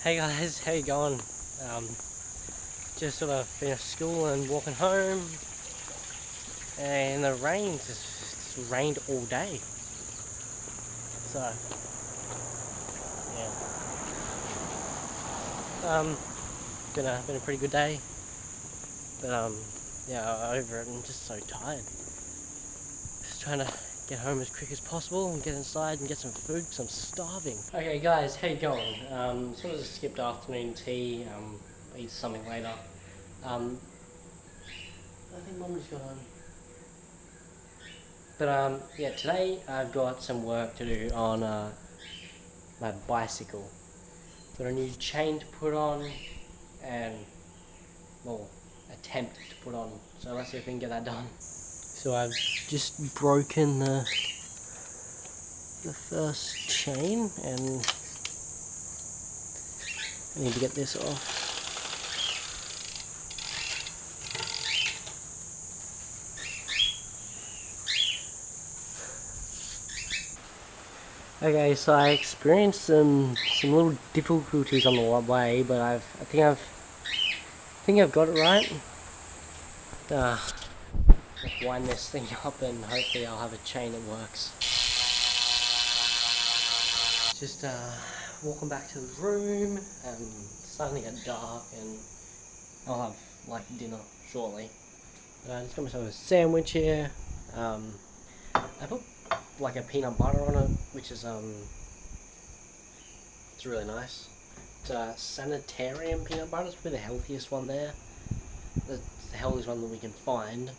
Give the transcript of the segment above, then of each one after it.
Hey guys, how you going? Just sort of finished school and walking home, and the rain's just rained all day. So yeah, been a pretty good day, but yeah, over it. I'm just so tired. Just trying to get home as quick as possible and get inside and get some food because I'm starving. Okay guys, how you going? Sort of just skipped afternoon tea. Eat something later. Um, I think Mum just got home. But yeah, today I've got some work to do on my bicycle. Got a new chain to put on, and well, attempt to put on. So let's see if we can get that done. So I've just broken the first chain, and I need to get this off. Okay, so I experienced some little difficulties on the way, but I think I've got it right. Let's wind this thing up and hopefully I'll have a chain that works. Just walking back to the room. It's starting to get dark, and I'll have like dinner shortly. I just got myself a sandwich here. I put like a peanut butter on it, which is it's really nice. It's a sanitarium peanut butter. It's probably the healthiest one there. It's the healthiest one that we can find.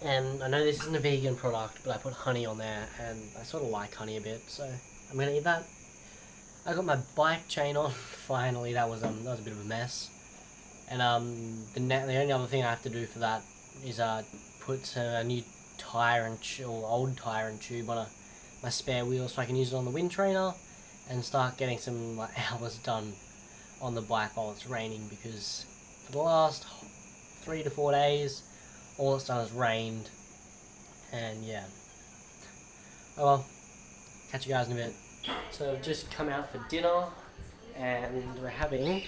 And I know this isn't a vegan product, but I put honey on there, and I sort of like honey a bit, so I'm gonna eat that. I got my bike chain on. Finally, that was a bit of a mess. And the only other thing I have to do for that is put a new tire and old tire and tube on my spare wheel, so I can use it on the wind trainer and start getting some hours done on the bike while it's raining, because for the last 3 to 4 days all it's done is rained. And yeah, oh well, catch you guys in a bit. So I've just come out for dinner, and we're having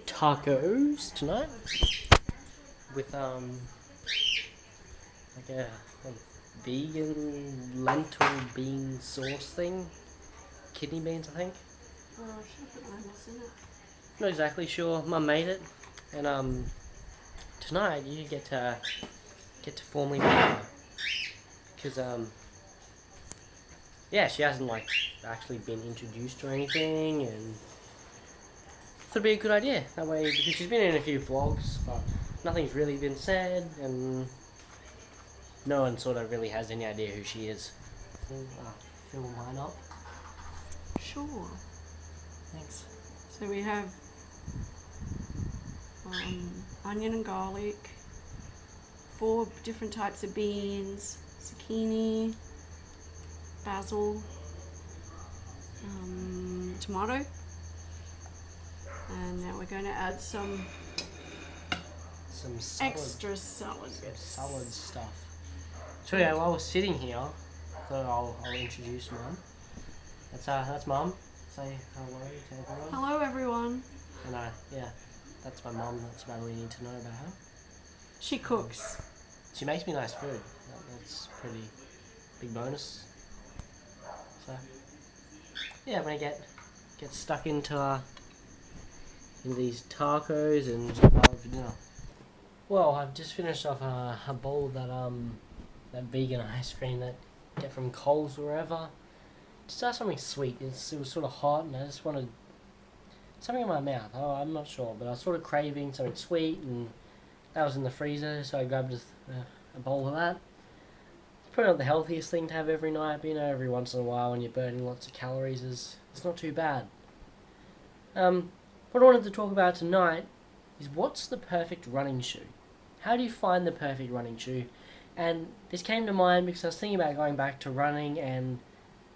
tacos tonight with like a vegan lentil bean sauce thing, kidney beans I think. Oh, I should put my in it. Not exactly sure. Mum made it, and tonight you get to formally meet her, because yeah, she hasn't like actually been introduced or anything, and it'd be a good idea that way, because she's been in a few vlogs, but nothing's really been said, and no one sort of really has any idea who she is. Fill mine up. Sure. Thanks. So we have onion and garlic, 4 different types of beans, zucchini, basil, tomato, and now we're going to add some salad. extra salad. Salad stuff. So yeah, while we're sitting here, so I'll introduce Mum. That's Mum. Say hello to everyone. Hello everyone. And yeah, that's my mum. That's about all you need to know about her. She cooks. She makes me nice food. That's pretty big bonus. So yeah, I'm gonna get stuck into these tacos and for dinner. Well, I've just finished off a bowl of that vegan ice cream that I get from Coles or wherever. Just something sweet. It was sort of hot, and I just wanted something in my mouth. Oh, I'm not sure, but I was sort of craving something sweet, and that was in the freezer, so I grabbed a bowl of that. It's probably not the healthiest thing to have every night, but every once in a while when you're burning lots of calories, it's not too bad. What I wanted to talk about tonight is what's the perfect running shoe? How do you find the perfect running shoe? And this came to mind because I was thinking about going back to running, and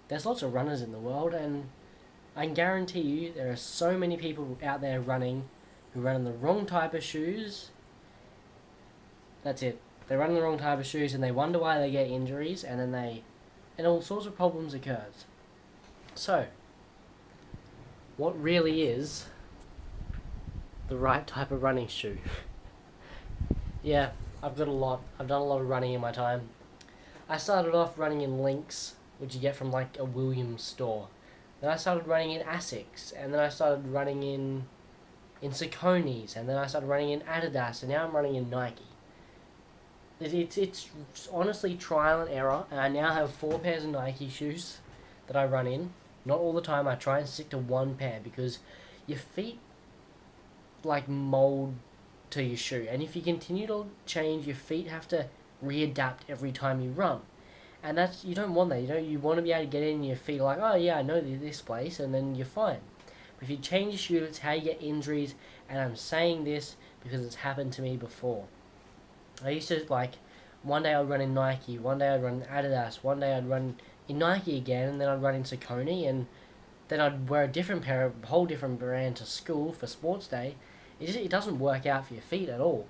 there's lots of runners in the world, and I can guarantee you there are so many people out there running who run in the wrong type of shoes. That's it. They run in the wrong type of shoes, and they wonder why they get injuries, and all sorts of problems occurs. So what really is the right type of running shoe. Yeah, I've done a lot of running in my time. I started off running in Lynx, which you get from like a Williams store. Then I started running in Asics, and then I started running in Saucony's, and then I started running in Adidas, and now I'm running in Nike. It's honestly trial and error, and I now have 4 pairs of Nike shoes that I run in. Not all the time. I try and stick to one pair because your feet like mold to your shoe, and if you continue to change, your feet have to readapt every time you run, and that's, you don't want that. You want to be able to get in your feet like, oh yeah, I know this place, and then you're fine. But if you change your shoe, it's how you get injuries, and I'm saying this because it's happened to me before. I used to, like, one day I'd run in Nike, one day I'd run in Adidas, one day I'd run in Nike again, and then I'd run in Saucony, and then I'd wear a different pair, a whole different brand to school for sports day. It doesn't work out for your feet at all.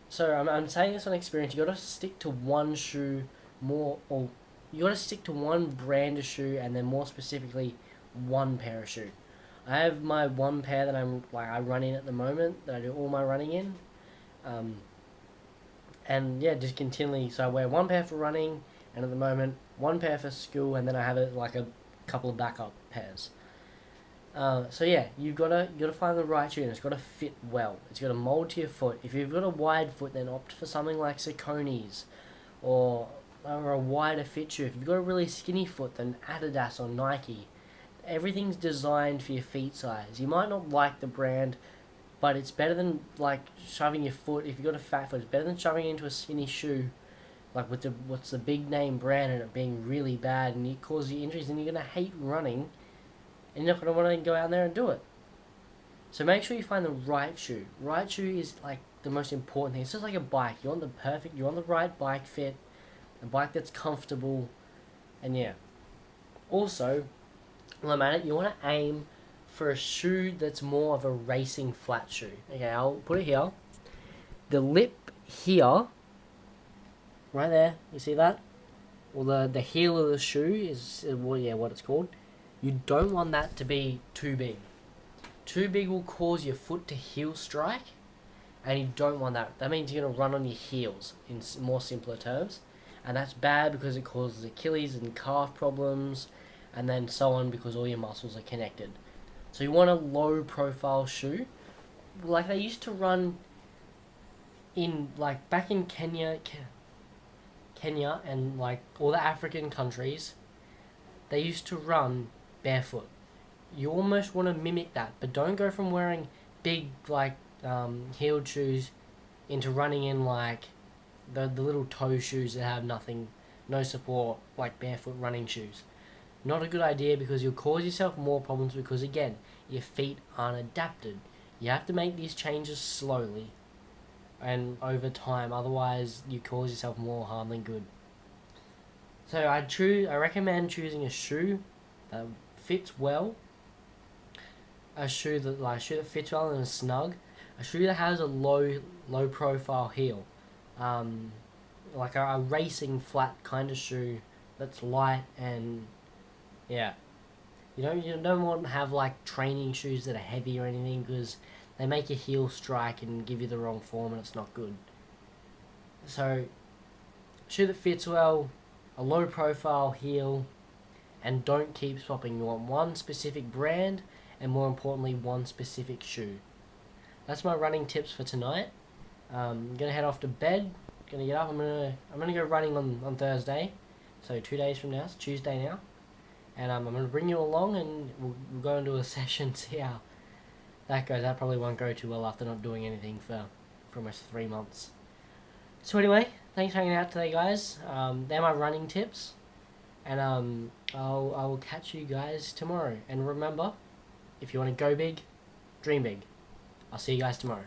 So I'm saying this on experience. You got to stick to one shoe more, or you got to stick to one brand of shoe, and then more specifically, one pair of shoe. I have my one pair that I run in at the moment, that I do all my running in. And yeah, just continually. So I wear one pair for running, and at the moment, one pair for school, and then I have like a couple of backup pairs. So yeah, you gotta find the right shoe, and it's gotta fit well. It's gotta mold to your foot. If you've got a wide foot, then opt for something like Saucony's, or a wider fit shoe. If you've got a really skinny foot, then Adidas or Nike. Everything's designed for your feet size. You might not like the brand, but it's better than like shoving your foot. If you've got a fat foot, it's better than shoving it into a skinny shoe, like with what's the big name brand, and it being really bad, and it causes you injuries, and you're gonna hate running, and you're not gonna want to go out there and do it. So make sure you find the right shoe. Right shoe is like the most important thing. It's just like a bike. You want the right bike fit, a bike that's comfortable, and yeah. Also, while I'm at it, you want to aim for a shoe that's more of a racing flat shoe. Okay, I'll put it here. The lip here, right there, you see that? Well, the heel of the shoe is, well, yeah, what it's called. You don't want that to be too big. Too big will cause your foot to heel strike, and you don't want that. That means you're going to run on your heels, in more simpler terms. And that's bad because it causes Achilles and calf problems, and then so on, because all your muscles are connected. So you want a low profile shoe, like they used to run in, like back in Kenya and like all the African countries, they used to run barefoot. You almost want to mimic that, but don't go from wearing big like heeled shoes into running in like the little toe shoes that have no support, like barefoot running shoes. Not a good idea, because you'll cause yourself more problems, because again, your feet aren't adapted. You have to make these changes slowly and over time, otherwise you cause yourself more harm than good. So I recommend choosing a shoe that fits well, a shoe that fits well and is snug, a shoe that has a low profile heel, like a racing flat kind of shoe that's light, and yeah, you don't want to have like training shoes that are heavy or anything, because they make your heel strike and give you the wrong form, and it's not good. So, shoe that fits well, a low profile heel, and don't keep swapping. You want one specific brand, and more importantly, one specific shoe. That's my running tips for tonight. I'm gonna head off to bed. Gonna get up. I'm gonna go running on Thursday, so 2 days from now. It's Tuesday now, and I'm gonna bring you along, and we'll go into a session, see how that goes. That probably won't go too well after not doing anything for almost 3 months. So anyway, thanks for hanging out today, guys. They're my running tips, and I will catch you guys tomorrow. And remember, if you want to go big, dream big. I'll see you guys tomorrow.